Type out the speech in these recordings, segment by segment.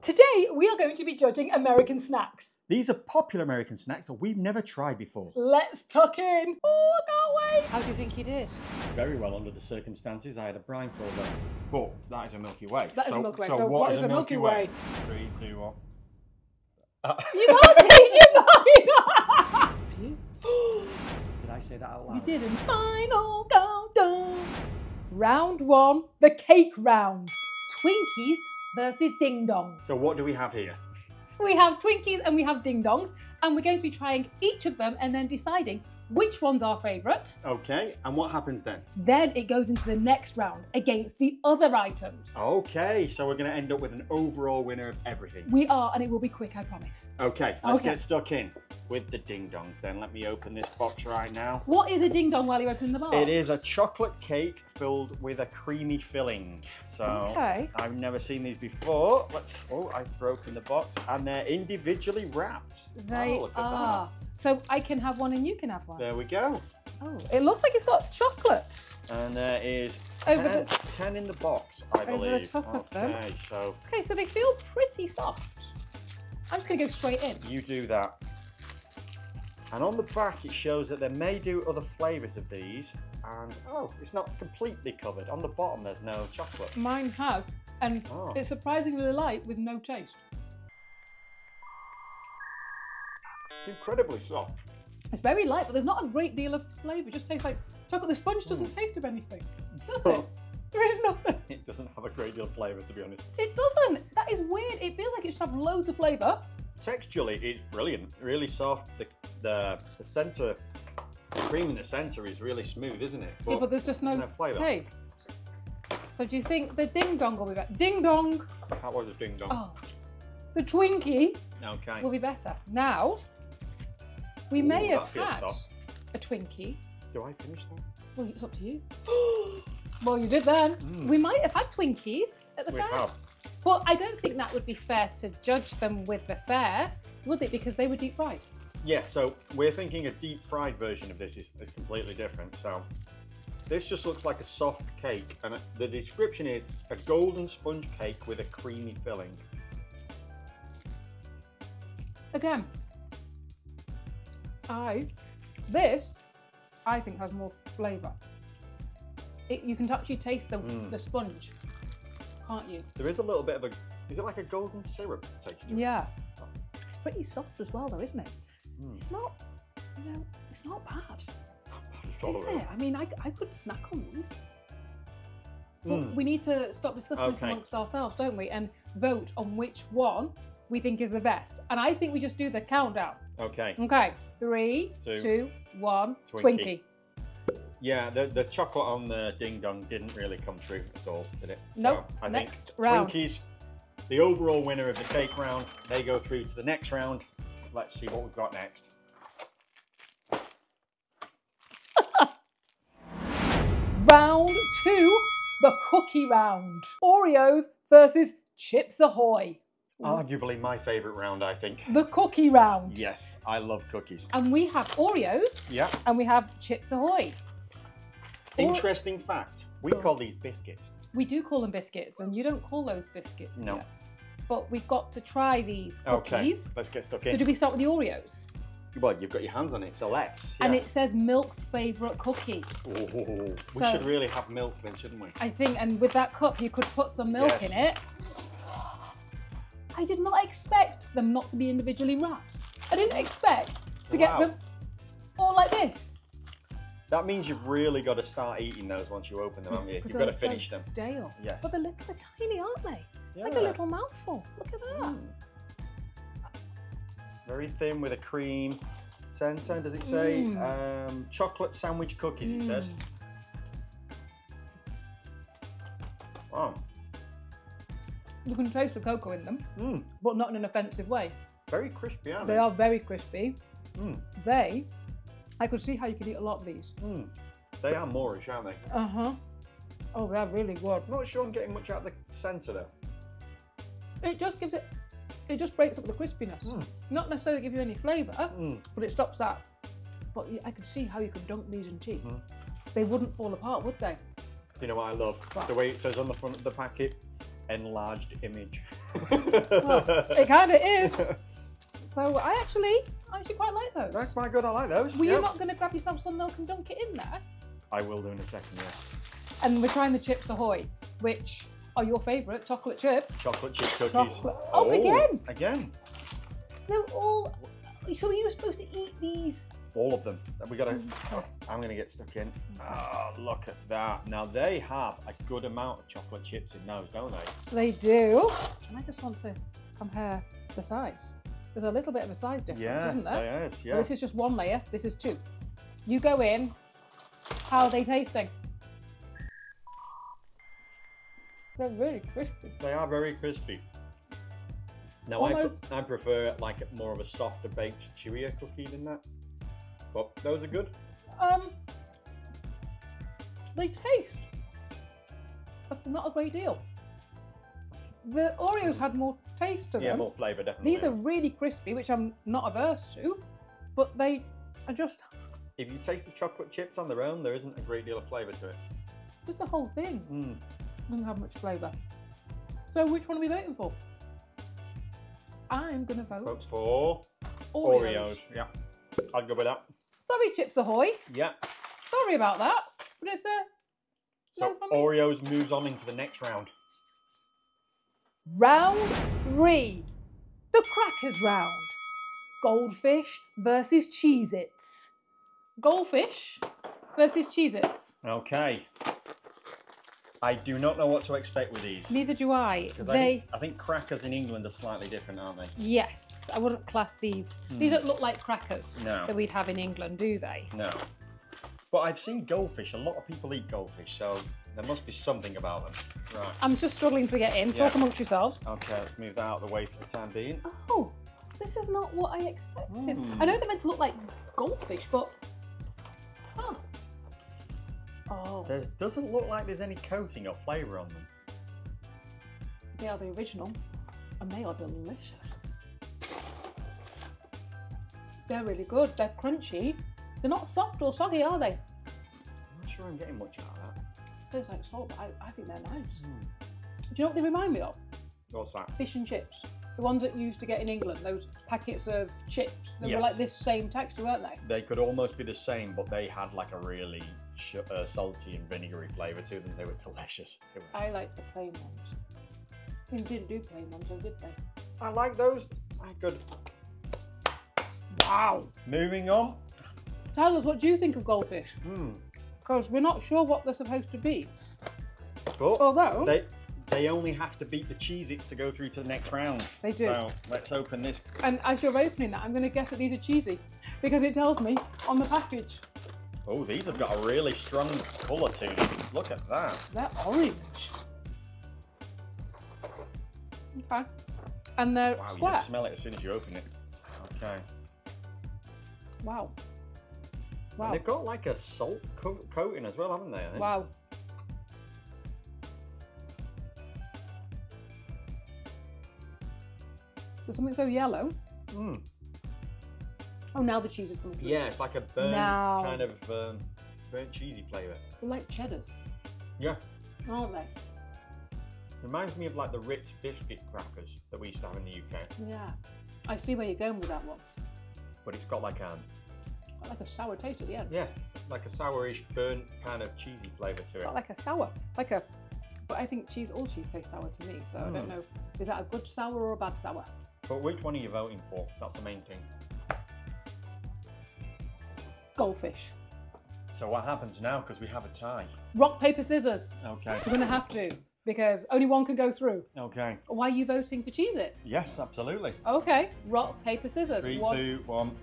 Today we are going to be judging American snacks. These are popular American snacks that we've never tried before. Let's tuck in. Oh, I can't wait. How do you think you did? Very well under the circumstances. I had a blindfold on. But that is a Milky Way. That is a Milky Way. So So what is a Milky Way? 3, 2, 1. You can't change your mind. Did I say that out loud? You didn't. Final countdown. Round one, the cake round. Twinkies versus Ding Dong. So what do we have here? We have Twinkies and we have Ding Dongs, and we're going to be trying each of them and then deciding which one's our favourite. Okay, and what happens then? Then it goes into the next round against the other items. Okay, so we're going to end up with an overall winner of everything. We are, and it will be quick, I promise. Okay, let's get stuck in with the Ding Dongs then. Let me open this box right now. What is a Ding Dong while you open the box? It is a chocolate cake filled with a creamy filling. So okay. I've never seen these before. I've broken the box and they're individually wrapped. They look at are. that. So I can have one and you can have one. There we go. Oh, it looks like it's got chocolate. And there is Over 10 in the box, I believe. Over the top of them. Okay, so they feel pretty soft. I'm just going to go straight in. you do that. And on the back it shows that they may do other flavours of these. And it's not completely covered. On the bottom there's no chocolate. Mine has, and it's surprisingly light with no taste. It's incredibly soft. It's very light, but there's not a great deal of flavour. It just tastes like chocolate. The sponge doesn't taste of anything, does it? There is nothing. It doesn't have a great deal of flavour, to be honest. It doesn't. That is weird. It feels like it should have loads of flavour. Texturally, it's brilliant. Really soft. The centre, the cream in the centre is really smooth, isn't it? Yeah, but there's just no flavour. taste. So do you think the Ding Dong will be better? Ding Dong. That was a Ding Dong. Oh, the Twinkie will be better. Now, we may have had a Twinkie. Do I finish that? Well, it's up to you. Well, you did then. We might have had Twinkies at the fair. We have. But I don't think that would be fair to judge them with the fair, would it? Because they were deep fried. Yeah, so we're thinking a deep fried version of this is completely different. So this just looks like a soft cake, and the description is a golden sponge cake with a creamy filling. Again, this I think has more flavour. You can actually taste the sponge, can't you? There is a little bit of is it like a golden syrup texture? Yeah. It's pretty soft as well though, isn't it? It's not, it's not bad. Is it? I mean, I could snack on these. But we need to stop discussing this amongst ourselves, don't we? And vote on which one we think is the best. And I think we just do the countdown. Okay. Okay. 3, 2, 1. Twinkie. Yeah, the chocolate on the Ding Dong didn't really come through at all, did it? Nope. So I Next think round. Twinkies, the overall winner of the cake round, they go through to the next round. Let's see what we've got next. Round 2, the cookie round. Oreos versus Chips Ahoy. Arguably my favourite round, I think. The cookie round. Yes, I love cookies. And we have Oreos. Yeah. And we have Chips Ahoy. Interesting fact, we call these biscuits. We do call them biscuits, and you don't call those biscuits. No. Yet. But we've got to try these cookies. Okay, let's get stuck in. So do we start with the Oreos? Well, you've got your hands on it, so let's. And it says Milk's favourite cookie. We should really have milk then, shouldn't we? I think, and with that cup, you could put some milk in it. I did not expect them not to be individually wrapped. I didn't expect to get them all like this. That means you've really got to start eating those once you open them, haven't you? You've got to finish them. Stale. Yes. But they're tiny, aren't they? It's like a little mouthful. Look at that. Very thin with a cream centre, does it say? Chocolate sandwich cookies, it says. Wow. You can taste the cocoa in them, but not in an offensive way. Very crispy, aren't they? They are very crispy. I could see how you could eat a lot of these. They are Moorish, aren't they? Oh, they're really good. I'm not sure I'm getting much out of the centre though. It just gives it just breaks up the crispiness. Not necessarily give you any flavour, but it stops that. But I could see how you could dunk these in tea. They wouldn't fall apart, would they? You know what I love? The way it says on the front of the packet, enlarged image. Well, it kind of is. So I actually quite like those. That's quite good. I like those. Were you not going to grab yourself some milk and dunk it in there? I will do in a second, yes. And we're trying the Chips Ahoy, which are your favourite chocolate chip. Chocolate chip cookies. Oh, again. Again. They're all. So you were supposed to eat these. All of them. We gotta. I'm gonna get stuck in. Oh, look at that. Now they have a good amount of chocolate chips in those, don't they? They do. And I just want to compare the size. There's a little bit of a size difference, isn't there? There is, yeah. Well, this is just one layer. This is two. You go in. How are they tasting? They're really crispy. They are very crispy. Now I prefer like more of a softer baked, chewier cookie than that. But those are good. They taste not a great deal. The Oreos had more taste to them. Yeah, more flavour, definitely. These are really crispy, which I'm not averse to, but they are just... If you taste the chocolate chips on their own, there isn't a great deal of flavour to it. Just the whole thing doesn't have much flavour. So which one are we voting for? I'm going to vote for Oreos. Yeah, I'd go with that. Sorry, Chips Ahoy. Yeah. Sorry about that, but it's So Oreos moves on into the next round. Round 3, the crackers round. Goldfish versus Cheez-Its. Goldfish versus Cheez-Its. Okay. I do not know what to expect with these. Neither do I. I think crackers in England are slightly different, aren't they? Yes, I wouldn't class these. These don't look like crackers that we'd have in England, do they? No. But I've seen goldfish. A lot of people eat goldfish, so there must be something about them. Right. I'm just struggling to get in. Talk amongst yourselves. Okay, let's move that out of the way for the time being. Oh, this is not what I expected. I know they're meant to look like goldfish, but... Oh. There doesn't look like there's any coating or flavour on them. They are the original, and they are delicious. They're really good. They're crunchy. They're not soft or soggy, are they? I'm not sure I'm getting much out of that. Tastes like salt, but I think they're nice. Do you know what they remind me of? What's that? Fish and chips. The ones that you used to get in England, those packets of chips. They were like this same texture, weren't they? They could almost be the same, but they had like a really salty and vinegary flavour to them. They were delicious. I like the plain ones. They didn't do plain ones, though, did they? I like those. They're good. Wow. Moving on. Tell us, what do you think of goldfish? Because we're not sure what they're supposed to be. But although they only have to beat the Cheez-Its to go through to the next round. They do. So let's open this. And as you're opening that, I'm going to guess that these are cheesy because it tells me on the package. Oh, these have got a really strong colour to them. Look at that. They're orange. Okay. And they're wow, square. You just smell it as soon as you open it. Okay. Wow. Wow. And they've got like a salt coating as well, haven't they? I think? Wow. There's something so yellow. Oh, now the cheese is coming through. Yeah, it's like a burnt kind of burnt cheesy flavour. They're like cheddars. Yeah. Aren't they? Reminds me of like the Ritz biscuit crackers that we used to have in the UK. Yeah. I see where you're going with that one. But it's got like a sour taste at the end. Yeah, like a sourish, burnt kind of cheesy flavour to it. It's got like a sour, but I think all cheese tastes sour to me, so I don't know. Is that a good sour or a bad sour? But which one are you voting for? That's the main thing. Goldfish. So what happens now, because we have a tie? Rock, paper, scissors. Okay. We're going to have to, because only one can go through. Okay. Why are you voting for Cheez-Its? Yes, absolutely. Okay. Rock, paper, scissors. 3, 2, 1.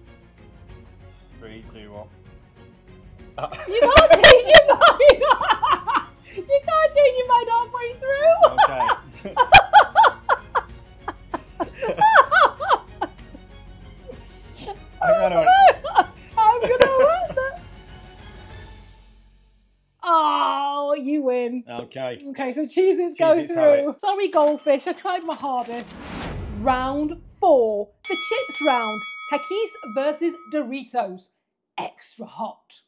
3, 2, 1. You can't change your mind! You can't change your mind halfway through! Okay. I'm gonna want that. Oh, you win. Okay. Okay, so Cheez-Its go through. Sorry, goldfish. I tried my hardest. Round 4, the chips round. Takis versus Doritos. Extra hot.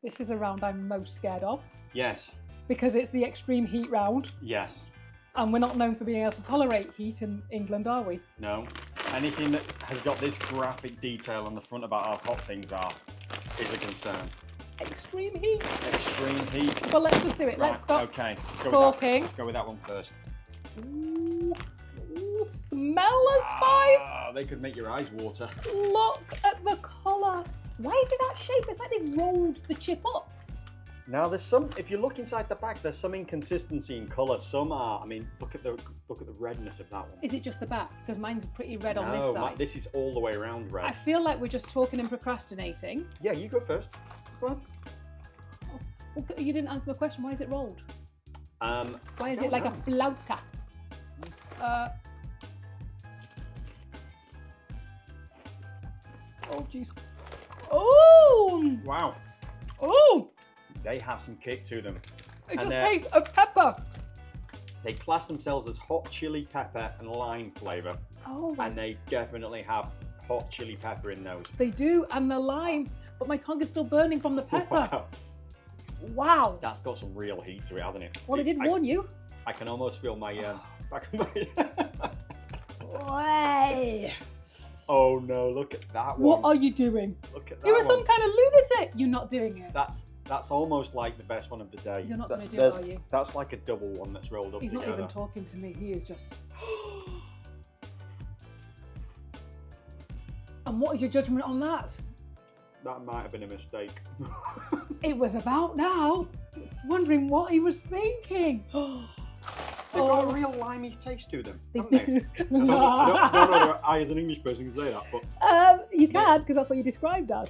This is a round I'm most scared of. Yes. Because it's the extreme heat round. Yes. And we're not known for being able to tolerate heat in England, are we? No. Anything that has got this graphic detail on the front about how hot things are is a concern. Extreme heat. Extreme heat. But let's just do it. Right, Let's stop okay. talking. Let's go with that one first. Ooh, smell the spice. They could make your eyes water. Look at the colour. Why is it that shape? It's like they've rolled the chip up. Now there's some, if you look inside the back, there's some inconsistency in colour. Some are, I mean, look at the redness of that one. Is it just the back? Because mine's pretty red on this side. No, this is all the way around red. I feel like we're just talking and procrastinating. Yeah, you go first. Go on. Oh, you didn't answer my question. Why is it rolled? Why is it like a flauta? Oh, jeez. Oh! Wow. Oh! They have some kick to them. It just tastes of pepper. They class themselves as hot chili pepper and lime flavour. Oh. And they definitely have hot chili pepper in those. They do, and the lime. But my tongue is still burning from the pepper. Wow. Wow. That's got some real heat to it, hasn't it? Well, I did warn you. I can almost feel my back of my... Way. Oh no, look at that one. What are you doing? Look at that You are one. some kind of lunatic. You're not doing it. That's almost like the best one of the day. You're not going to do it, are you? That's like a double one that's rolled up He's together. not even talking to me. He is just... And what is your judgment on that? That might have been a mistake. It was about now. Wondering what he was thinking. They've got a real limey taste to them, They haven't do. they? I don't know I, as an English person, can say that, but... You can, because that's what you described as.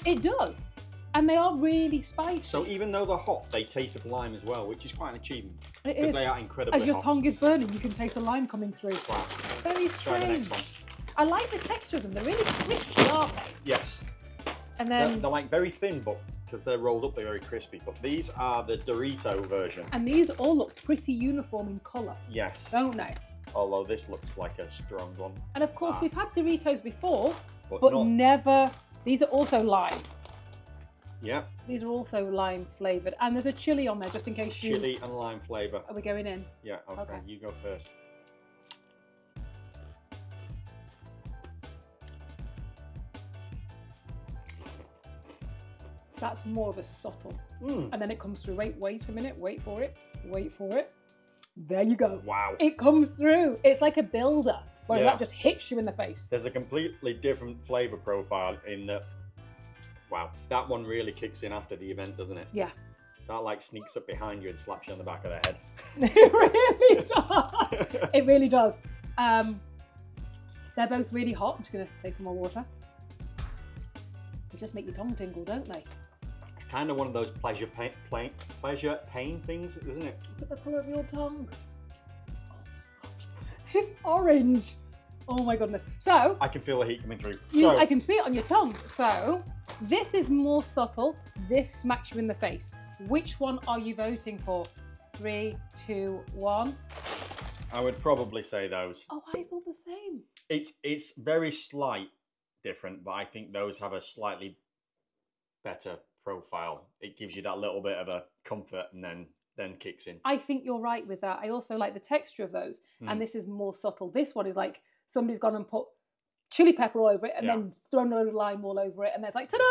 It does. And they are really spicy. So even though they're hot, they taste of lime as well, which is quite an achievement. It Because is. they are incredibly As your hot. tongue is burning, you can taste the lime coming through. Wow. Very Try the next strange. one. I like the texture of them. They're really crispy, aren't they? Yes. And then... They're like very thin, but because they're rolled up, they're very crispy. But these are the Dorito version. And these all look pretty uniform in colour, Yes. don't they? Although this looks like a strong one. And of course, we've had Doritos before, But but not... never... These are also lime. Yep. These are also lime flavoured. And there's a chili on there, just in case you... Chili and lime flavour. Are we going in? Yeah, okay. Okay. You go first. That's more of a subtle. And then it comes through. Wait a minute. Wait for it. Wait for it. There you go. Wow. It comes through. It's like a builder. Whereas Yeah. that just hits you in the face. There's a completely different flavour profile in that. Wow, that one really kicks in after the event, doesn't it? Yeah. That like sneaks up behind you and slaps you on the back of the head. It really does. It really does. They're both really hot. I'm just going to take some more water. They just make your tongue tingle, don't they? It's kind of one of those pleasure pain things, isn't it? Look at the colour of your tongue. This orange. Oh my goodness. So, I can feel the heat coming through. I can see it on your tongue. So, this is more subtle. This smacks you in the face. Which one are you voting for? 3, 2, 1. I would probably say those. Oh, I feel the same. It's very slight different, but I think those have a slightly better profile. It gives you that little bit of a comfort and then kicks in. I think you're right with that. I also like the texture of those. And this is more subtle. This one is like somebody's gone and put chili pepper all over it and then thrown a load of lime all over it. And there's like, ta-da!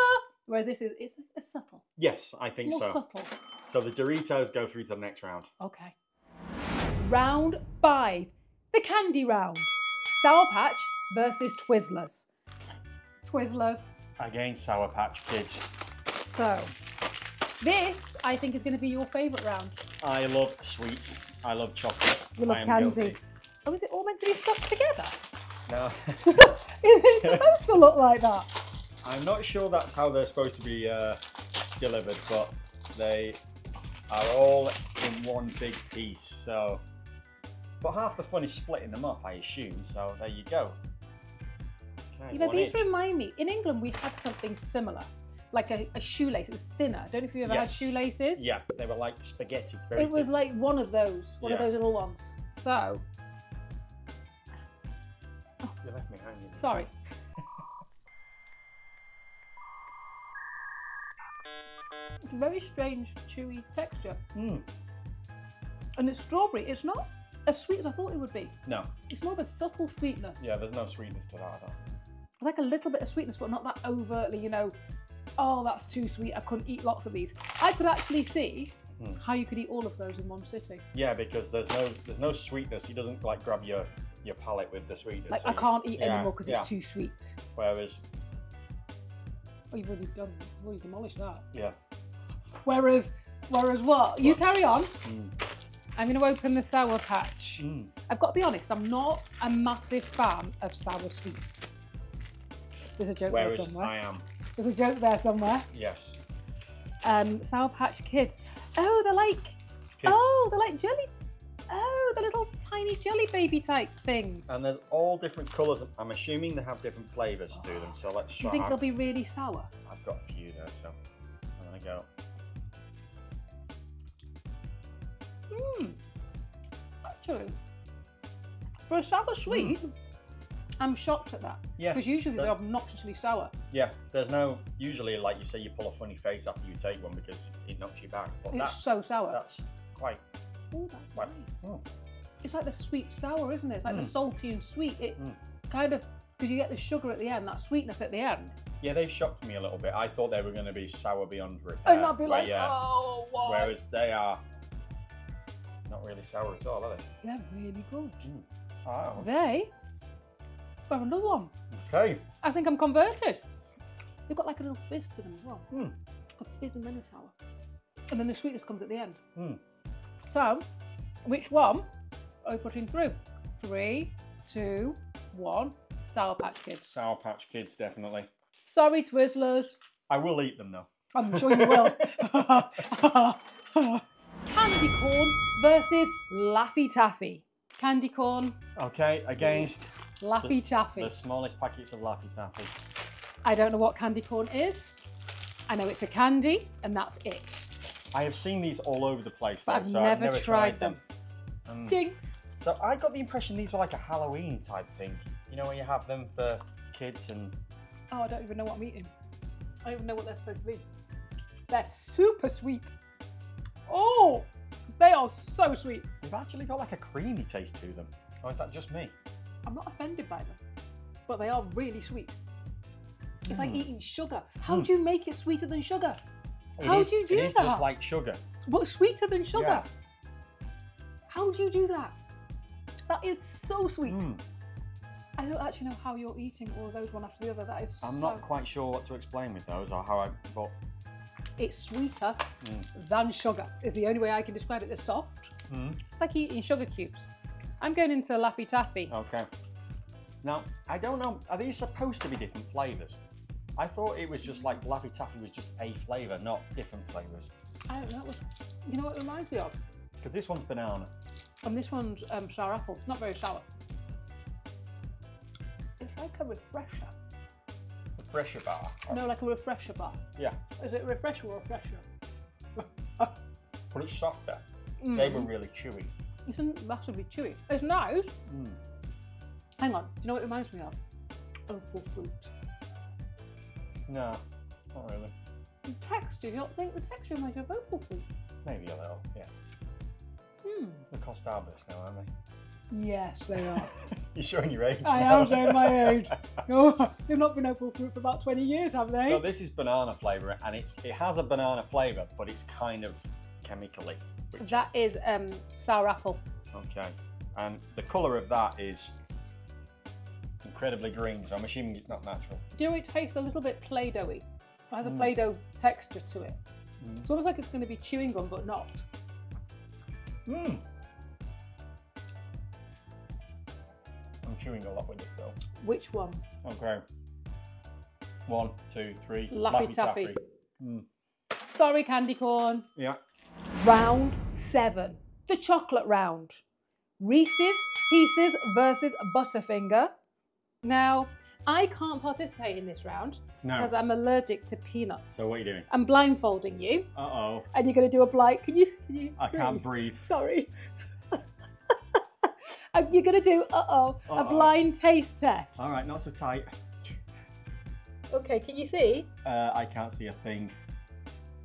Whereas this is, it's subtle. Yes, I think It's more so. subtle. So the Doritos go through to the next round. Okay. Round 5, the candy round. Sour Patch versus Twizzlers. Twizzlers. Against Sour Patch Kids. So, this, I think, is going to be your favourite round. I love sweets. I love chocolate. You love I am candy. guilty. Oh, is it all meant to be stuck together? No. Is it supposed to look like that? I'm not sure that's how they're supposed to be delivered, but they are all in one big piece. So, but half the fun is splitting them up, I assume. So there you go. Okay, You know, one these each. remind me, in England we had something similar, like a shoelace. It was thinner. I don't know if you ever had Yes. shoelaces. Yeah, they were like spaghetti. It was like one of those, one of Yeah. those little ones. So, You left me hanging. sorry. It's a very strange, chewy texture. And it's strawberry. It's not as sweet as I thought it would be. No. It's more of a subtle sweetness. Yeah, there's no sweetness to that at all. It's like a little bit of sweetness, but not that overtly, you know, oh, that's too sweet, I couldn't eat lots of these. I could actually see how you could eat all of those in one sitting. Yeah, because there's no sweetness. He doesn't like grab your palate with the sweetness. Like, so I can't eat anymore because it's too sweet. Whereas... Oh, you've already demolished that. Yeah. Whereas what? You carry on. I'm going to open the Sour Patch. I've got to be honest, I'm not a massive fan of sour sweets. There's a joke there somewhere. I am. There's a joke there somewhere. Yes. Sour Patch Kids. Oh, they're like... Kids. Oh, they're like jelly... Oh, the little tiny jelly baby type things. And there's all different colours. I'm assuming they have different flavours to them. So let's try. You think they'll be really sour? I've got a few there, so I'm going to go. Actually, for a sour sweet, I'm shocked at that. Yeah. Because usually they're obnoxiously sour. Yeah, there's no, usually like you say, you pull a funny face after you take one because it knocks you back. But It's so sour. That's quite... Oh, that's quite, nice. It's like the sweet sour, isn't it? It's like the salty and sweet. It kind of, because you get the sugar at the end, that sweetness at the end. Yeah, they've shocked me a little bit. I thought they were going to be sour beyond repair. And I'd be like, oh, why? Whereas they are not really sour at all, are they? They're really good. Oh. They have another one. Okay. I think I'm converted. They've got like a little fizz to them as well. A fizz and then a sour. And then the sweetness comes at the end. So, which one are we putting through? 3, 2, 1. Sour Patch Kids. Sour Patch Kids, definitely. Sorry, Twizzlers. I will eat them though. I'm sure you will. Candy corn versus Laffy Taffy. Candy corn. Okay, against Laffy Taffy. The smallest packets of Laffy Taffy. I don't know what candy corn is. I know it's a candy, and that's it. I have seen these all over the place, though, But so I've never tried them. Jinx. So I got the impression these were like a Halloween type thing. You know, where you have them for kids and... Oh, I don't even know what I'm eating. I don't even know what they're supposed to be. They're super sweet. Oh, they are so sweet. They've actually got like a creamy taste to them. Or is that just me? I'm not offended by them, but they are really sweet. It's like eating sugar. How do you make it sweeter than sugar? How do you do that? It is just like sugar. What, sweeter than sugar? Yeah. How do you do that? That is so sweet. I don't actually know how you're eating all of those one after the other. That is I'm not quite sure what to explain with those or how but it's sweeter than sugar is the only way I can describe it. They're soft. It's like eating sugar cubes. I'm going into Laffy Taffy. Okay. Now, I don't know, are these supposed to be different flavours? I thought it was just like Laffy Taffy was just a flavour, not different flavours. I don't know. You know what it reminds me of? Because this one's banana. And this one's sour apple. It's not very sour. It's like a refresher. Refresher bar? No, like a refresher bar. Yeah. Is it a refresher or a fresher? But it's softer. They were really chewy. It's massively chewy. It's nice. Hang on. Do you know what it reminds me of? Opal fruit. No, not really. The texture, you don't think the texture reminds you of opal fruit? Maybe a little, yeah. They're called Starburst now, aren't they? Yes, they are. You're showing your age I now. am showing my age. Oh, they've not been opal fruit for about 20 years, have they? So this is banana flavour, and it has a banana flavour, but it's kind of chemically. That is sour apple. Okay, and the colour of that is incredibly green, so I'm assuming it's not natural. Do you know it tastes a little bit Play-Doh-y? It has a Play-Doh texture to it. It's almost like it's going to be chewing gum, but not. I'm chewing a lot with this though. Which one? Okay. 1, 2, 3. Laffy Taffy. Sorry, candy corn. Yeah. Round 7. The chocolate round. Reese's Pieces versus Butterfinger. Now, I can't participate in this round because I'm allergic to peanuts. So what are you doing? I'm blindfolding you. Uh-oh. And you're going to do a blind... Can you I can't breathe. Sorry. You're going to do, a blind taste test. All right, not so tight. Okay, can you see? I can't see a thing.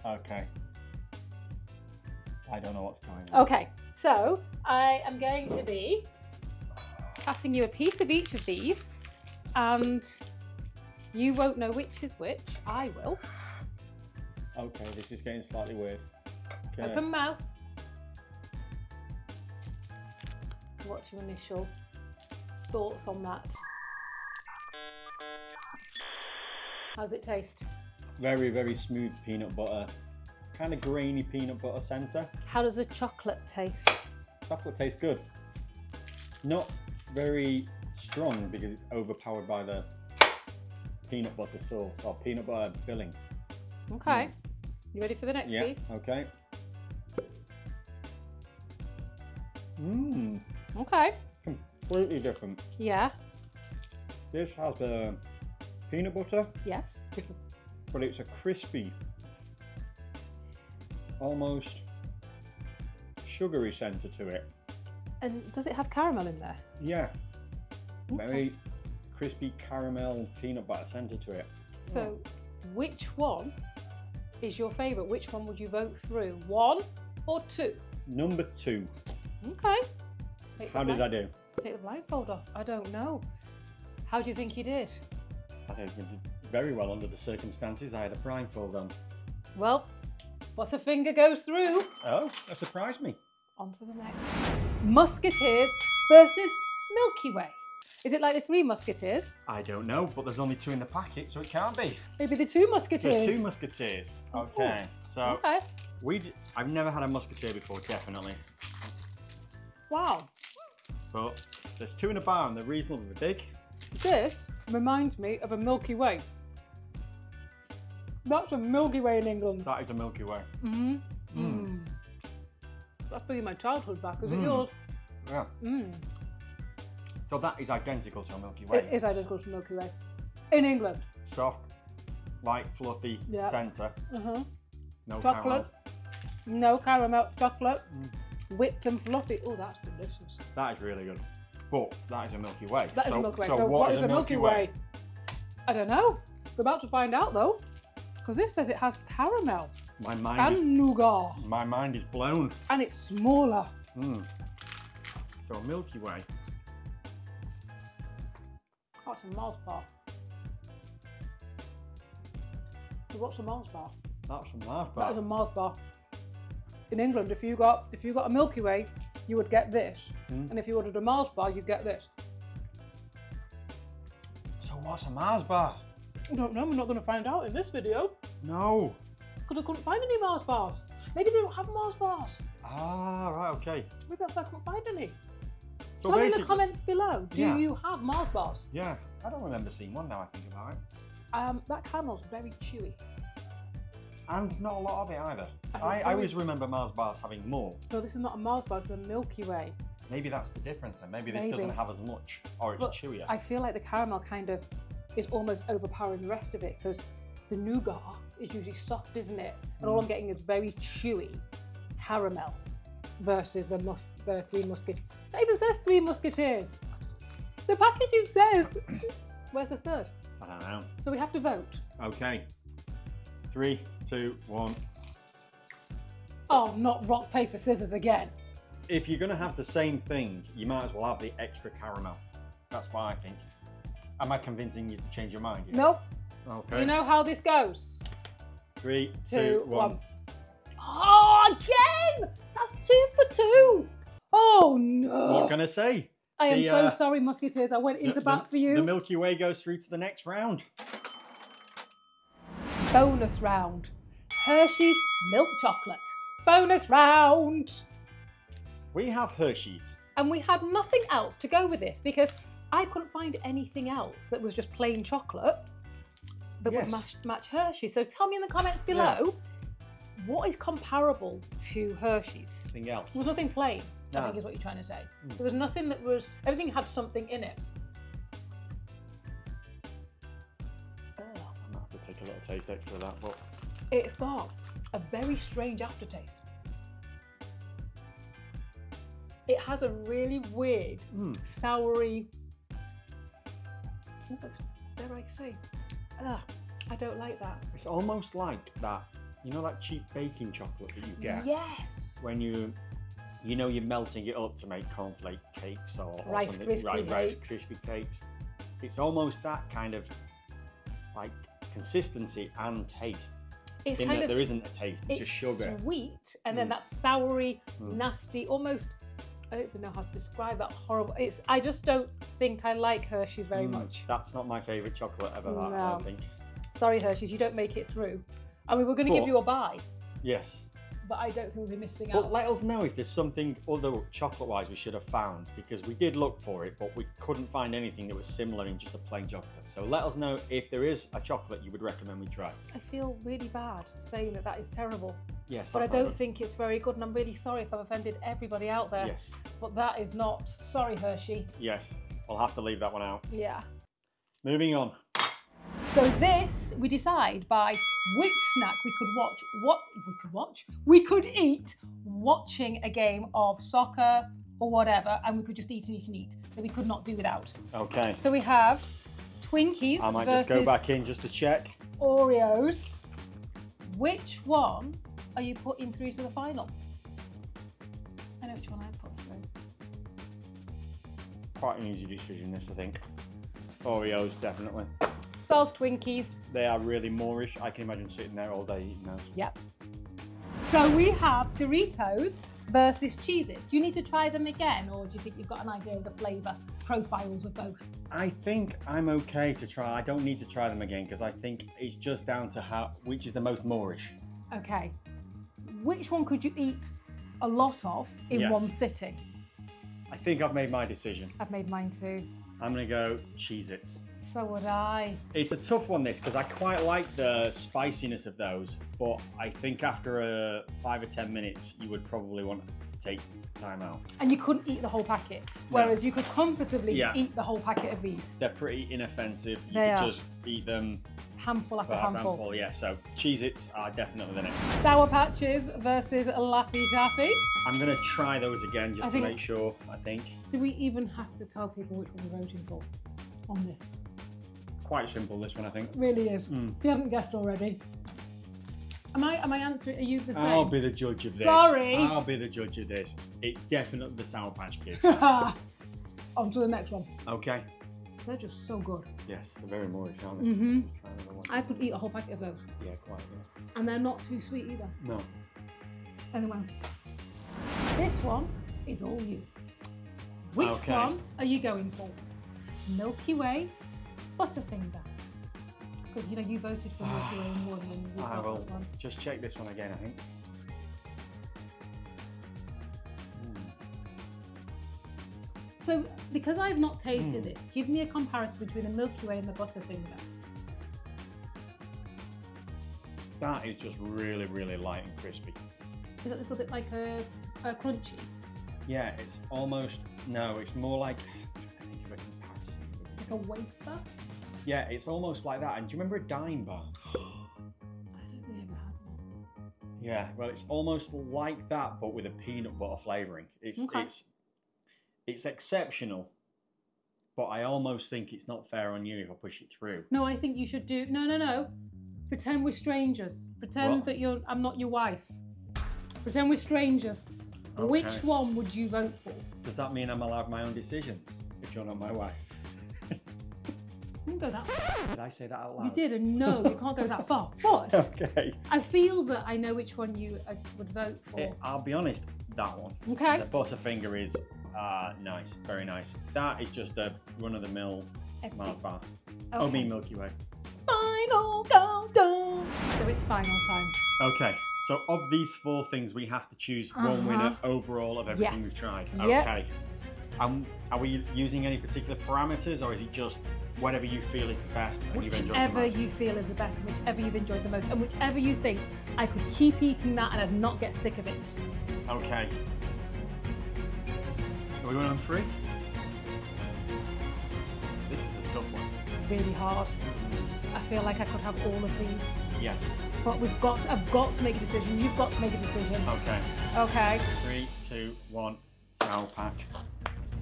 Okay. I don't know what's going on. Okay, So I am going to be passing you a piece of each of these, and you won't know which is which. I will. Okay, this is getting slightly weird. Okay. Open mouth. What's your initial thoughts on that? How's it taste? Very, very smooth peanut butter. Kind of grainy peanut butter centre. How does the chocolate taste? Chocolate tastes good. Not very strong because it's overpowered by the peanut butter sauce or peanut butter filling. Okay. You ready for the next piece? Okay. Mmm. Okay. Completely different. Yeah. This has a peanut butter, Yes. but it's a crispy, almost sugary centre to it. And does it have caramel in there? Yeah. Okay. Very crispy caramel peanut butter centre to it. So, which one is your favourite? Which one would you vote through? 1 or 2? Number 2. Okay. How did I do? Take the blindfold off. I don't know. How do you think you did? I think I did very well under the circumstances. I had a blindfold on. Well, Butterfinger goes through. Oh, that surprised me. On to the next. Musketeers versus Milky Way. Is it like the 3 Musketeers? I don't know, but there's only 2 in the packet, so it can't be. Maybe the 2 Musketeers. The 2 Musketeers. Okay, so Okay. I've never had a Musketeer before, definitely. Wow. But there's 2 in a bar and they're reasonably big. This reminds me of a Milky Way. That's a Milky Way in England. That is a Milky Way. That's bringing my childhood back. Is it yours? Yeah. So that is identical to a Milky Way. It is identical to Milky Way. In England. Soft, light, fluffy centre. No chocolate. caramel. No caramel. Chocolate. Whipped and fluffy. Oh, that's delicious. That is really good. But that is a Milky Way. That is a Milky Way. So what is a Milky Way? I don't know. We're about to find out though. Because this says it has caramel. My mind and nougat. My mind is blown. And it's smaller. So a Milky Way. Oh, it's a Mars bar. So what's a Mars bar? That's a Mars bar. That is a Mars bar. In England, if you got a Milky Way, you would get this. And if you ordered a Mars bar, you'd get this. So what's a Mars bar? I don't know, we're not going to find out in this video. No. Because I couldn't find any Mars bars. Maybe they don't have Mars bars. Ah, right, okay. Maybe that's why I couldn't find any. So Tell me in the comments below, do you have Mars bars? Yeah, I don't remember seeing one now I think about it. That caramel's very chewy. And not a lot of it either. I always remember Mars bars having more. No, this is not a Mars bar, it's a Milky Way. Maybe that's the difference then. Maybe this doesn't have as much, or it's chewier. I feel like the caramel kind of is almost overpowering the rest of it, because the nougat is usually soft, isn't it? And all I'm getting is very chewy caramel versus the 3 Musketeers. That even says 3 Musketeers. The packaging says. Where's the 3rd? I don't know. So we have to vote. Okay. 3, 2, 1. Oh, not rock, paper, scissors again. If you're going to have the same thing, you might as well have the extra caramel. That's what I think. Am I convincing you to change your mind? Nope. Okay. You know how this goes. 3, 2, 1. Oh, again! That's 2 for 2. Oh, no. What can I say? I am so sorry, Musketeers. I went into bat for you. The Milky Way goes through to the next round. Bonus round. Hershey's milk chocolate. Bonus round. We have Hershey's. And we had nothing else to go with this because I couldn't find anything else that was just plain chocolate that would match Hershey's. So tell me in the comments below, what is comparable to Hershey's? Nothing else. There was nothing plain, I think is what you're trying to say. There was nothing that was, everything had something in it. I might have to take a little taste extra of that, but it's got a very strange aftertaste. It has a really weird, soury, dare I say, I don't like that. It's almost like that, you know, that cheap baking chocolate that you get. Yes. When you you know, you're melting it up to make cornflake cakes or Rice something, Krispie Rice cakes. Krispie cakes. It's almost that kind of like consistency and taste. It's in kind that of, there isn't a taste, it's just sugar. Sweet, and then that soury, nasty, almost. I don't even know how to describe that. Horrible. I just don't think I like Hershey's very much. That's not my favourite chocolate ever. I don't think. Sorry, Hershey's, you don't make it through. I mean, we're going to give you a buy. Yes. But I don't think we'll be missing But out. let us know if there's something other chocolate-wise we should have found, because we did look for it, but we couldn't find anything that was similar in just a plain chocolate. So let us know if there is a chocolate you would recommend we try. I feel really bad saying that that is terrible. Yes, but I don't think it's very good, and I'm really sorry if I've offended everybody out there. Yes. But that is not. Sorry, Hershey. Yes, I'll have to leave that one out. Yeah. Moving on. So this, we decide by which snack we could eat watching a game of soccer or whatever, and we could just eat and eat and eat, that we could not do without. Okay. So we have Twinkies I might just go back in just to check. Oreos. Which one are you putting through to the final? I know which one I put through. Quite an easy decision, this, I think. Oreos, definitely. Sal's Twinkies. They are really Moorish. I can imagine sitting there all day eating those. Yep. So we have Doritos versus Cheez-Its. Do you need to try them again, or do you think you've got an idea of the flavour profiles of both? I think I'm okay to try. I don't need to try them again because I think it's just down to which is the most Moorish. Okay. Which one could you eat a lot of in one sitting? I think I've made my decision. I've made mine too. I'm going to go Cheez-Its. So would I. It's a tough one, this, because I quite like the spiciness of those, but I think after 5 or 10 minutes, you would probably want to take time out. And you couldn't eat the whole packet, whereas you could comfortably eat the whole packet of these. They're pretty inoffensive. You They could are. just eat them Handful after handful. Yeah, so Cheez-Its are definitely the next. Sour Patches versus Laffy Taffy. I'm going to try those again just to make sure, I think. Do we even have to tell people which one we're voting for on this? Quite simple, this one, I think. It really is. If you haven't guessed already. Am I answering? Are you the same? I'll be the judge of this. Sorry. I'll be the judge of this. It's definitely the Sour Patch Kids. On to the next one. Okay. They're just so good. Yes, they're very Moorish, aren't they? Mm-hmm. I could eat a whole packet of those. Yeah, quite, yeah. And they're not too sweet either. No. Anyway. This one is all you. Which one are you going for? Milky Way, Butterfinger? Because, you know, you voted for Milky Way and one, and we got that one. Just check this one again, I think. So, because I've not tasted this, give me a comparison between the Milky Way and the Butterfinger. That is just really, really light and crispy. Is that a little bit like a crunchy? Yeah, it's almost, no, it's more like, I think of a comparison. Like a wafer? Yeah, it's almost like that. And do you remember a Dime bar? I don't think I ever had one. Yeah, well, it's almost like that, but with a peanut butter flavouring. It's exceptional, but I almost think it's not fair on you if I push it through. No, I think you should do, no. Pretend we're strangers. Pretend that I'm not your wife. Pretend we're strangers. Okay. Which one would you vote for? Does that mean I'm allowed my own decisions if you're not my wife? I didn't go that far. Did I say that out loud? You did, and no, you can't go that far. But okay. I feel that I know which one you would vote for. I'll be honest, that one. Okay. The Butterfinger is nice, very nice. That is just a run-of-the-mill Mars bar. Okay. Oh, me Milky Way. Final countdown. So it's final time. Okay. So of these 4 things, we have to choose one winner overall of everything we've tried. Okay. Are we using any particular parameters, or is it just whatever you feel is the best and you've enjoyed the most? Whichever you feel is the best, and whichever you've enjoyed the most, and whichever you think I could keep eating that and I'd not get sick of it. Okay. Are we going on 3? This is a tough one. It's really hard. I feel like I could have all of these. Yes. But I've got to make a decision. You've got to make a decision. Okay. Okay. 3, 2, 1. Sour Patch.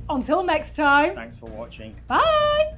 Until next time. Thanks for watching. Bye.